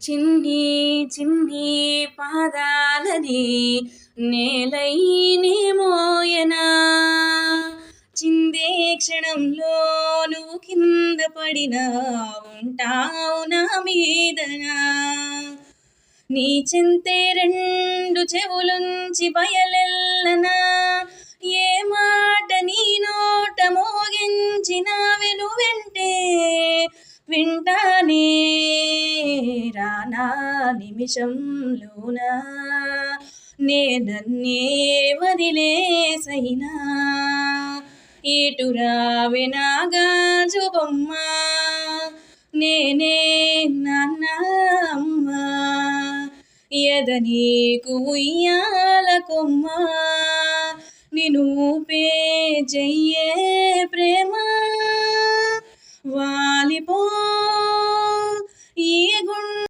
చిన్ని చిన్ని పాదాలని నేలైనే మోయనా, చిందే క్షణంలో నువ్వు కింద పడినా ఉంటావు నా మీదనా. నీ చింతే రెండు చెవులుంచి బయలెల్లనా, ఏ మాట నీ నోట మోగించిన వెనువెంటే వింటానే రానా నిమిషంలోనా. నన్నే వదిలేసైనా ఇటు రావే నా గాజు బొమ్మ, నేనే నాన్న అమ్మ, ఎద నీకు ఉయ్యాల కొమ్మ, నిన్ను ఊపే చెయ్యే ప్రేమ వాలిపో